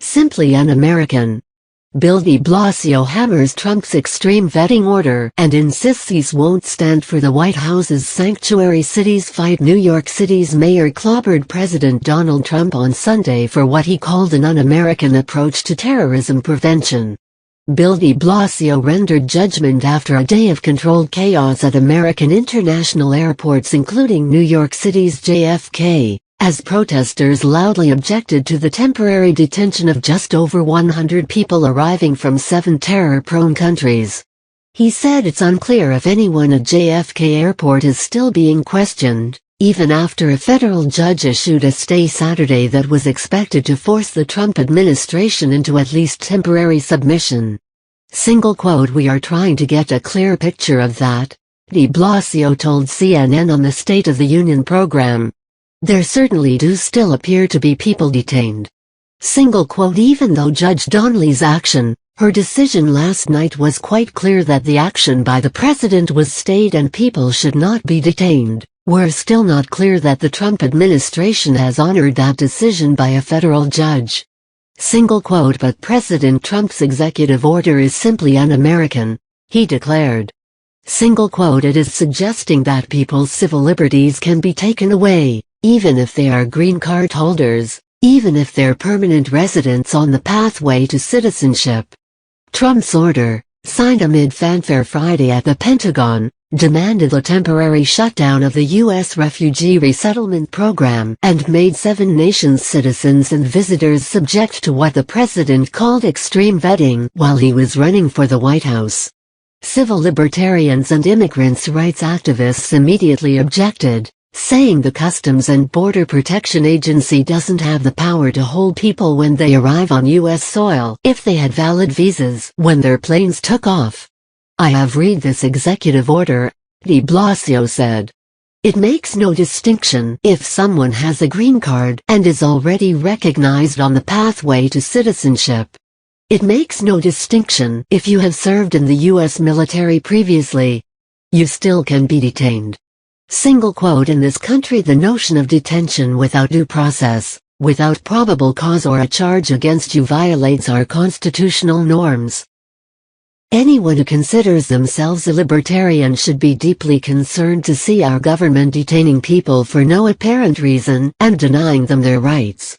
Simply un-American. Bill de Blasio hammers Trump's extreme vetting order and insists these won't stand for the White House's sanctuary cities fight. New York City's mayor clobbered President Donald Trump on Sunday for what he called an un-American approach to terrorism prevention. Bill de Blasio rendered judgment after a day of controlled chaos at American international airports including New York City's JFK, as protesters loudly objected to the temporary detention of just over 100 people arriving from 7 terror-prone countries. He said it's unclear if anyone at JFK Airport is still being questioned, even after a federal judge issued a stay Saturday that was expected to force the Trump administration into at least temporary submission. "We are trying to get a clear picture of that," de Blasio told CNN on the State of the Union program. "There certainly do still appear to be people detained." Even though Judge Donnelly's action, her decision last night was quite clear that the action by the president was stayed and people should not be detained, we're still not clear that the Trump administration has honored that decision by a federal judge. "But President Trump's executive order is simply un-American," he declared. "It is suggesting that people's civil liberties can be taken away, even if they are green card holders, even if they're permanent residents on the pathway to citizenship." Trump's order, signed amid fanfare Friday at the Pentagon, demanded the temporary shutdown of the U.S. refugee resettlement program and made 7 nations' citizens and visitors subject to what the president called extreme vetting while he was running for the White House. Civil libertarians and immigrants' rights activists immediately objected, saying the Customs and Border Protection Agency doesn't have the power to hold people when they arrive on U.S. soil if they had valid visas when their planes took off. "I have read this executive order," de Blasio said. "It makes no distinction if someone has a green card and is already recognized on the pathway to citizenship. It makes no distinction if you have served in the U.S. military previously. You still can be detained." "In this country the notion of detention without due process, without probable cause or a charge against you violates our constitutional norms. Anyone who considers themselves a libertarian should be deeply concerned to see our government detaining people for no apparent reason and denying them their rights."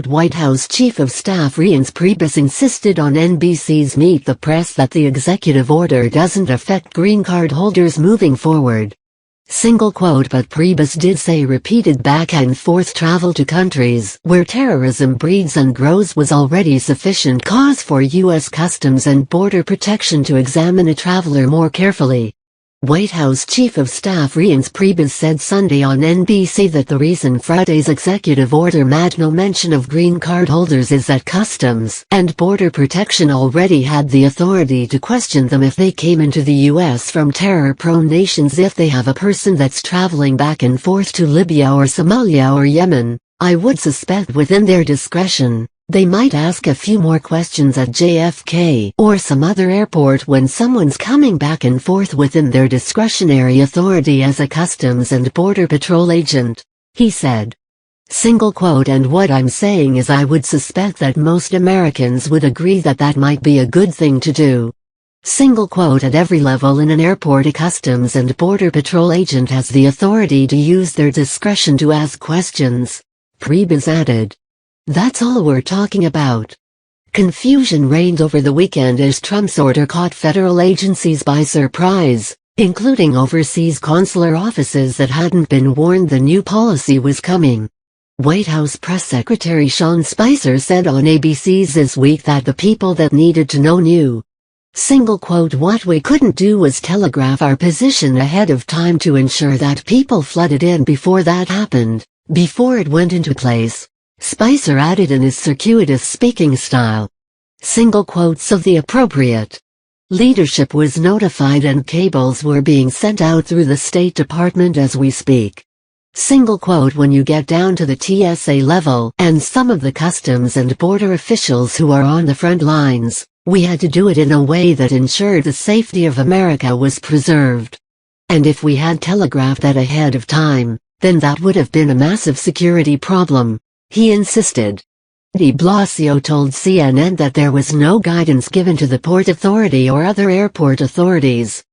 White House Chief of Staff Reince Priebus insisted on NBC's Meet the Press that the executive order doesn't affect green card holders moving forward. But Priebus did say repeated back-and-forth travel to countries where terrorism breeds and grows was already sufficient cause for U.S. Customs and Border Protection to examine a traveler more carefully. White House Chief of Staff Reince Priebus said Sunday on NBC that the reason Friday's executive order made no mention of green card holders is that Customs and Border Protection already had the authority to question them if they came into the U.S. from terror-prone nations. If they have a person that's traveling back and forth to Libya or Somalia or Yemen, I would suspect within their discretion, they might ask a few more questions at JFK or some other airport when someone's coming back and forth within their discretionary authority as a Customs and Border Patrol agent, he said. "And what I'm saying is I would suspect that most Americans would agree that that might be a good thing to do." At every level in an airport a Customs and Border Patrol agent has the authority to use their discretion to ask questions, Priebus added. "That's all we're talking about." Confusion reigned over the weekend as Trump's order caught federal agencies by surprise, including overseas consular offices that hadn't been warned the new policy was coming. White House Press Secretary Sean Spicer said on ABC's This Week that the people that needed to know knew. "What we couldn't do was telegraph our position ahead of time to ensure that people flooded in before that happened, before it went into place," Spicer added in his circuitous speaking style. Of the appropriate leadership was notified and cables were being sent out through the State Department as we speak. When you get down to the TSA level and some of the Customs and Border officials who are on the front lines, we had to do it in a way that ensured the safety of America was preserved. And if we had telegraphed that ahead of time, then that would have been a massive security problem, he insisted. De Blasio told CNN that there was no guidance given to the Port Authority or other airport authorities.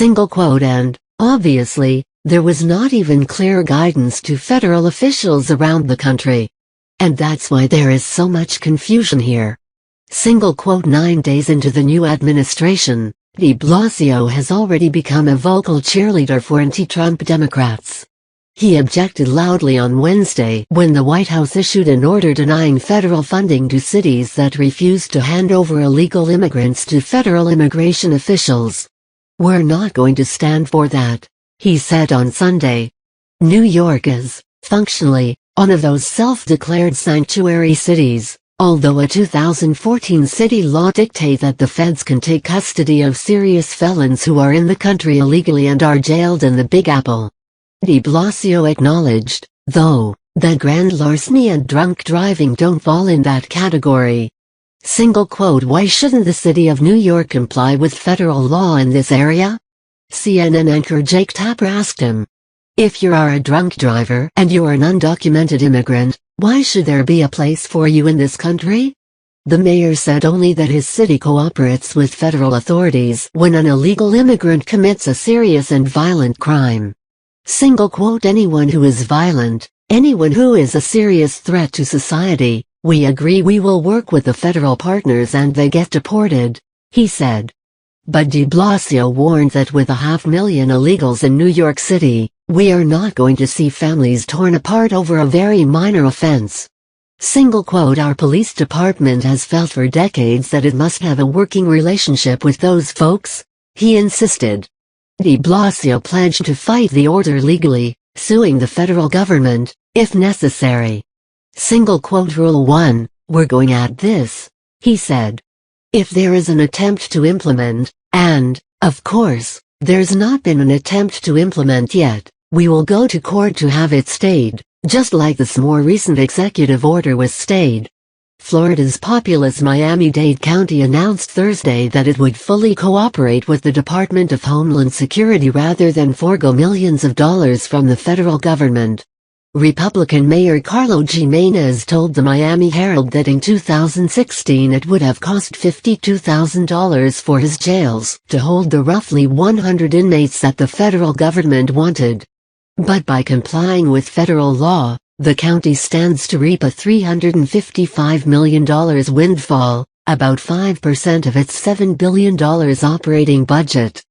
And, obviously, there was not even clear guidance to federal officials around the country. And that's why there is so much confusion here. 9 days into the new administration, de Blasio has already become a vocal cheerleader for anti-Trump Democrats. He objected loudly on Wednesday when the White House issued an order denying federal funding to cities that refused to hand over illegal immigrants to federal immigration officials. "We're not going to stand for that," he said on Sunday. New York is, functionally, one of those self-declared sanctuary cities, although a 2014 city law dictates that the feds can take custody of serious felons who are in the country illegally and are jailed in the Big Apple. De Blasio acknowledged, though, that grand larceny and drunk driving don't fall in that category. "Why shouldn't the city of New York comply with federal law in this area?" CNN anchor Jake Tapper asked him. "If you are a drunk driver and you are an undocumented immigrant, why should there be a place for you in this country?" The mayor said only that his city cooperates with federal authorities when an illegal immigrant commits a serious and violent crime. "Anyone who is violent, anyone who is a serious threat to society, we agree we will work with the federal partners and they get deported," he said. But de Blasio warned that with 500,000 illegals in New York City, we are not going to see families torn apart over a very minor offense. "Our police department has felt for decades that it must have a working relationship with those folks," he insisted. De Blasio pledged to fight the order legally, suing the federal government, if necessary. Rule 1, "We're going at this," he said. "If there is an attempt to implement, and, of course, there's not been an attempt to implement yet, we will go to court to have it stayed, just like this more recent executive order was stayed." Florida's populous Miami-Dade County announced Thursday that it would fully cooperate with the Department of Homeland Security rather than forego millions of dollars from the federal government. Republican Mayor Carlo Jimenez told the Miami Herald that in 2016 it would have cost $52,000 for his jails to hold the roughly 100 inmates that the federal government wanted. But by complying with federal law, the county stands to reap a $355 million windfall, about 5% of its $7 billion operating budget.